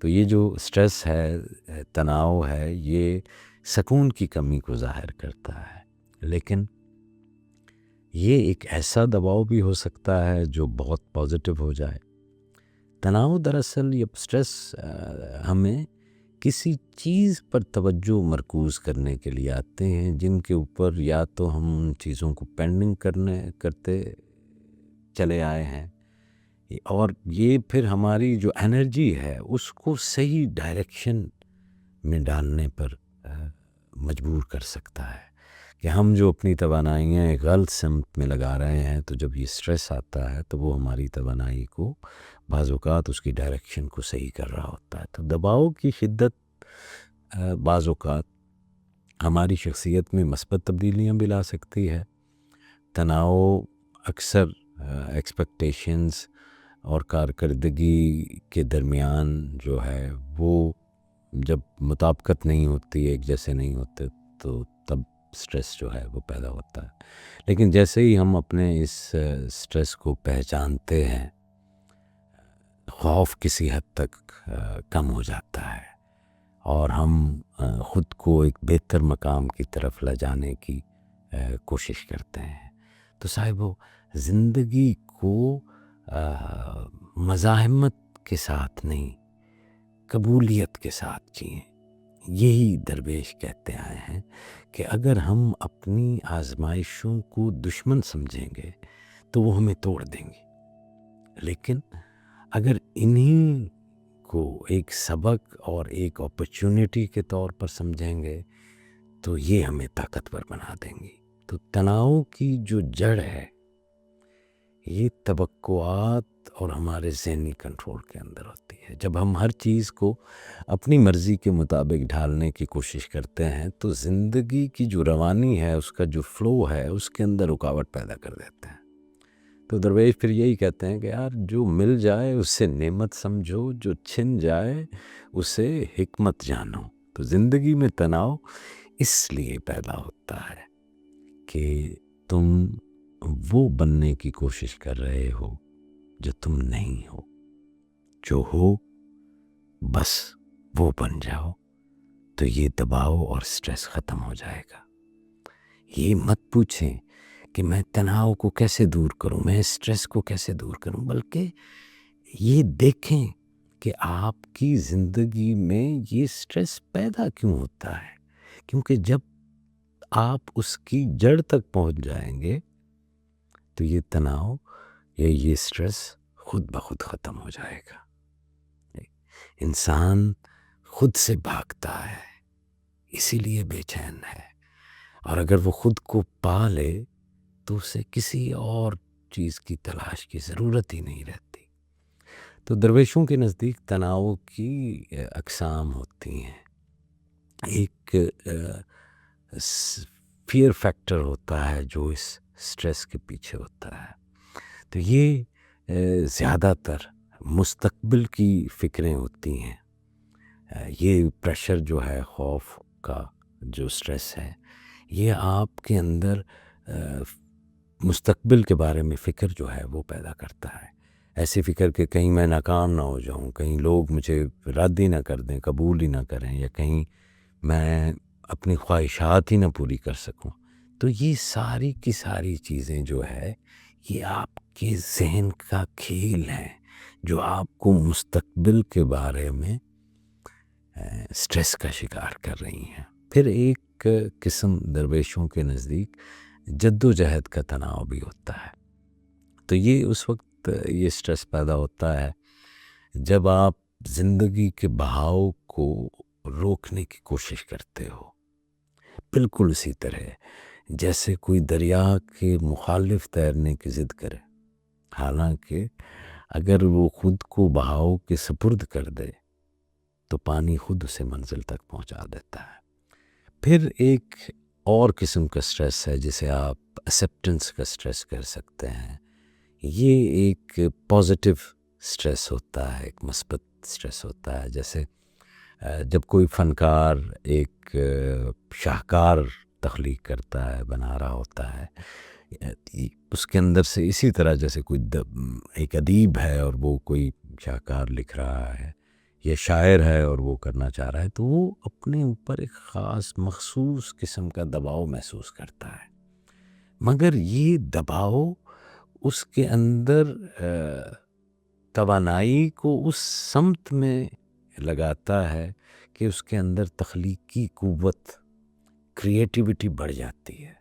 تو یہ جو سٹریس ہے، تناؤ ہے، یہ سکون کی کمی کو ظاہر کرتا ہے، لیکن یہ ایک ایسا دباؤ بھی ہو سکتا ہے جو بہت پازیٹیو ہو جائے۔ تناؤ دراصل یہ سٹریس ہمیں کسی چیز پر توجہ مرکوز کرنے کے لیے آتے ہیں جن کے اوپر یا تو ہم ان چیزوں کو پینڈنگ کرتے چلے آئے ہیں، اور یہ پھر ہماری جو انرجی ہے اس کو صحیح ڈائریکشن میں ڈالنے پر مجبور کر سکتا ہے کہ ہم جو اپنی توانائیاں ایک غلط سمت میں لگا رہے ہیں، تو جب یہ سٹریس آتا ہے تو وہ ہماری توانائی کو بعض اوقات اس کی ڈائریکشن کو صحیح کر رہا ہوتا ہے۔ تو دباؤ کی شدت بعض اوقات ہماری شخصیت میں مثبت تبدیلیاں بھی لا سکتی ہے۔ تناؤ اکثر ایکسپیکٹیشنز اور کارکردگی کے درمیان جو ہے وہ جب مطابقت نہیں ہوتی، ایک جیسے نہیں ہوتے، تو تب سٹریس جو ہے وہ پیدا ہوتا ہے۔ لیکن جیسے ہی ہم اپنے اس سٹریس کو پہچانتے ہیں، خوف کسی حد تک کم ہو جاتا ہے اور ہم خود کو ایک بہتر مقام کی طرف لے جانے کی کوشش کرتے ہیں۔ تو صاحبو، زندگی کو مزاحمت کے ساتھ نہیں، قبولیت کے ساتھ جئیں۔ یہی درویش کہتے آئے ہیں کہ اگر ہم اپنی آزمائشوں کو دشمن سمجھیں گے تو وہ ہمیں توڑ دیں گی، لیکن اگر انہی کو ایک سبق اور ایک اپرچونٹی کے طور پر سمجھیں گے تو یہ ہمیں طاقتور بنا دیں گی۔ تو تناؤ کی جو جڑ ہے یہ توقعات اور ہمارے ذہنی کنٹرول کے اندر ہوتی ہے۔ جب ہم ہر چیز کو اپنی مرضی کے مطابق ڈھالنے کی کوشش کرتے ہیں تو زندگی کی جو روانی ہے، اس کا جو فلو ہے، اس کے اندر رکاوٹ پیدا کر دیتے ہیں۔ تو درویش پھر یہی کہتے ہیں کہ یار جو مل جائے اسے نعمت سمجھو، جو چھن جائے اسے حکمت جانو۔ تو زندگی میں تناؤ اس لیے پیدا ہوتا ہے کہ تم وہ بننے کی کوشش کر رہے ہو جو تم نہیں ہو، جو ہو بس وہ بن جاؤ، تو یہ دباؤ اور سٹریس ختم ہو جائے گا۔ یہ مت پوچھیں کہ میں تناؤ کو کیسے دور کروں، میں سٹریس کو کیسے دور کروں، بلکہ یہ دیکھیں کہ آپ کی زندگی میں یہ سٹریس پیدا کیوں ہوتا ہے، کیونکہ جب آپ اس کی جڑ تک پہنچ جائیں گے تو یہ تناؤ یا یہ سٹریس خود بخود ختم ہو جائے گا۔ انسان خود سے بھاگتا ہے، اسی لیے بے چین ہے، اور اگر وہ خود کو پا لے تو اسے کسی اور چیز کی تلاش کی ضرورت ہی نہیں رہتی۔ تو درویشوں کے نزدیک تناؤ کی اقسام ہوتی ہیں۔ ایک فیئر فیکٹر ہوتا ہے جو اس سٹریس کے پیچھے ہوتا ہے، تو یہ زیادہ تر مستقبل کی فکریں ہوتی ہیں۔ یہ پریشر جو ہے، خوف کا جو سٹریس ہے، یہ آپ کے اندر مستقبل کے بارے میں فکر جو ہے وہ پیدا کرتا ہے۔ ایسی فکر کہ کہیں میں ناکام نہ ہو جاؤں، کہیں لوگ مجھے رد ہی نہ کر دیں، قبول ہی نہ کریں، یا کہیں میں اپنی خواہشات ہی نہ پوری کر سکوں۔ تو یہ ساری کی ساری چیزیں جو ہے یہ آپ کے ذہن کا کھیل ہے جو آپ کو مستقبل کے بارے میں سٹریس کا شکار کر رہی ہیں۔ پھر ایک قسم درویشوں کے نزدیک جد و جہد کا تناؤ بھی ہوتا ہے۔ تو یہ اس وقت یہ سٹریس پیدا ہوتا ہے جب آپ زندگی کے بہاؤ کو روکنے کی کوشش کرتے ہو، بالکل اسی طرح جیسے کوئی دریا کے مخالف تیرنے کی ضد کرے، حالانکہ اگر وہ خود کو بہاؤ کے سپرد کر دے تو پانی خود اسے منزل تک پہنچا دیتا ہے۔ پھر ایک اور قسم کا سٹریس ہے جسے آپ ایکسیپٹنس کا سٹریس کر سکتے ہیں۔ یہ ایک پازیٹیو سٹریس ہوتا ہے، ایک مثبت سٹریس ہوتا ہے۔ جیسے جب کوئی فنکار ایک شاہکار تخلیق کرتا ہے، بنا رہا ہوتا ہے، اس کے اندر سے اسی طرح جیسے کوئی ایک ادیب ہے اور وہ کوئی شاہکار لکھ رہا ہے یہ شاعر ہے اور وہ کرنا چاہ رہا ہے، تو وہ اپنے اوپر ایک خاص مخصوص قسم کا دباؤ محسوس کرتا ہے، مگر یہ دباؤ اس کے اندر توانائی کو اس سمت میں لگاتا ہے کہ اس کے اندر تخلیقی قوت، کریٹیوٹی بڑھ جاتی ہے،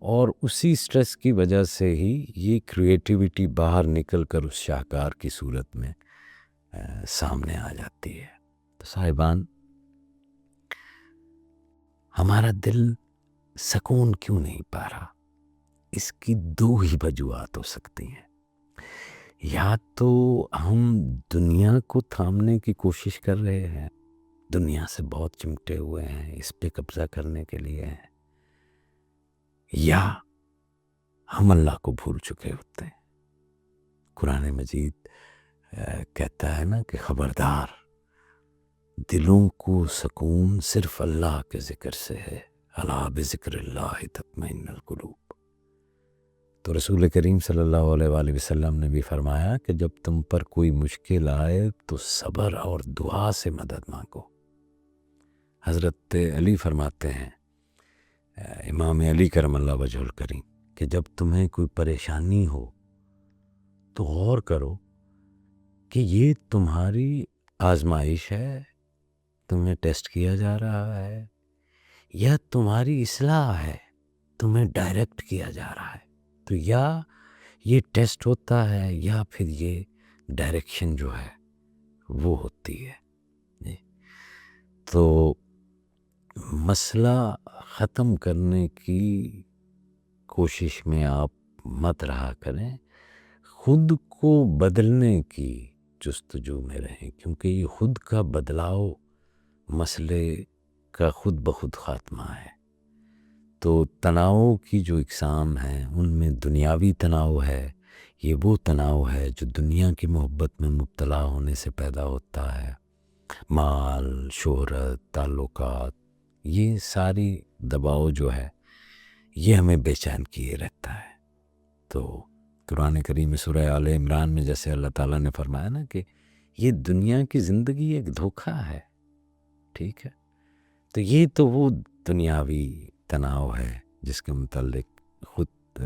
اور اسی سٹریس کی وجہ سے ہی یہ کریٹیوٹی باہر نکل کر اس شاہکار کی صورت میں سامنے آ جاتی ہے۔ تو صاحبان، ہمارا دل سکون کیوں نہیں پا رہا؟ اس کی دو ہی وجوہات ہو سکتی ہیں۔ یا تو ہم دنیا کو تھامنے کی کوشش کر رہے ہیں، دنیا سے بہت چمٹے ہوئے ہیں، اس پہ قبضہ کرنے کے لیے ہیں، یا ہم اللہ کو بھول چکے ہوتے ہیں۔ قرآن مجید کہتا ہے نا کہ خبردار، دلوں کو سکون صرف اللہ کے ذکر سے ہے، الا بذکر اللہ تطمئن القلوب۔ تو رسول کریم صلی اللہ علیہ وآلہ وسلم نے بھی فرمایا کہ جب تم پر کوئی مشکل آئے تو صبر اور دعا سے مدد مانگو۔ حضرت علی فرماتے ہیں، امام علی کرم اللہ وجہ الکریم، کہ جب تمہیں کوئی پریشانی ہو تو غور کرو کہ یہ تمہاری آزمائش ہے، تمہیں ٹیسٹ کیا جا رہا ہے، یا تمہاری اصلاح ہے، تمہیں ڈائریکٹ کیا جا رہا ہے۔ تو یا یہ ٹیسٹ ہوتا ہے یا پھر یہ ڈائریکشن جو ہے وہ ہوتی ہے۔ جی۔ تو مسئلہ ختم کرنے کی کوشش میں آپ مت رہا کریں، خود کو بدلنے کی جستجو میں رہیں، کیونکہ یہ خود کا بدلاؤ مسئلے کا خود بخود خاتمہ ہے۔ تو تناؤ کی جو اقسام ہیں ان میں دنیاوی تناؤ ہے، یہ وہ تناؤ ہے جو دنیا کی محبت میں مبتلا ہونے سے پیدا ہوتا ہے، مال، شہرت، تعلقات، یہ ساری دباؤ جو ہے یہ ہمیں بے چین کیے رہتا ہے۔ تو قرآن کریم میں سورہ آل عمران میں جیسے اللہ تعالیٰ نے فرمایا نا کہ یہ دنیا کی زندگی ایک دھوکہ ہے، ٹھیک ہے؟ تو یہ تو وہ دنیاوی تناؤ ہے جس کے متعلق خود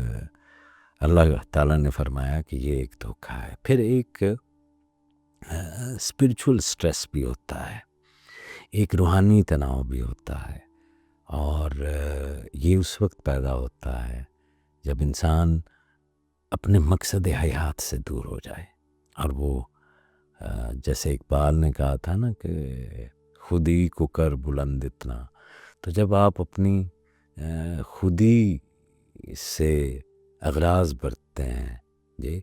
اللہ تعالیٰ نے فرمایا کہ یہ ایک دھوکہ ہے۔ پھر ایک اسپرچول سٹریس بھی ہوتا ہے، ایک روحانی تناؤ بھی ہوتا ہے، اور یہ اس وقت پیدا ہوتا ہے جب انسان اپنے مقصد حیات سے دور ہو جائے، اور وہ جیسے اقبال نے کہا تھا نا کہ خودی کو کر بلند اتنا، تو جب آپ اپنی خودی سے اغراض برتتے ہیں، جی،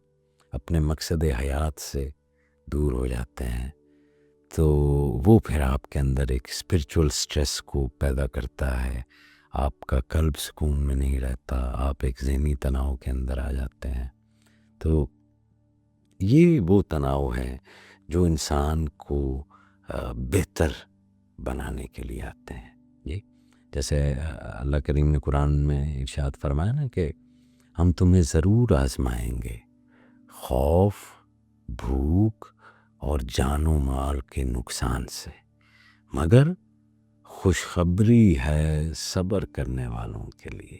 اپنے مقصد حیات سے دور ہو جاتے ہیں، تو وہ پھر آپ کے اندر ایک اسپرچول سٹریس کو پیدا کرتا ہے، آپ کا قلب سکون میں نہیں رہتا، آپ ایک ذہنی تناؤ کے اندر آ جاتے ہیں۔ تو یہ وہ تناؤ ہے جو انسان کو بہتر بنانے کے لیے آتے ہیں۔ جی، جیسے اللہ کریم نے قرآن میں ارشاد فرمایا نا کہ ہم تمہیں ضرور آزمائیں گے، خوف، بھوک اور جان و مال کے نقصان سے، مگر خوشخبری ہے صبر کرنے والوں کے لیے۔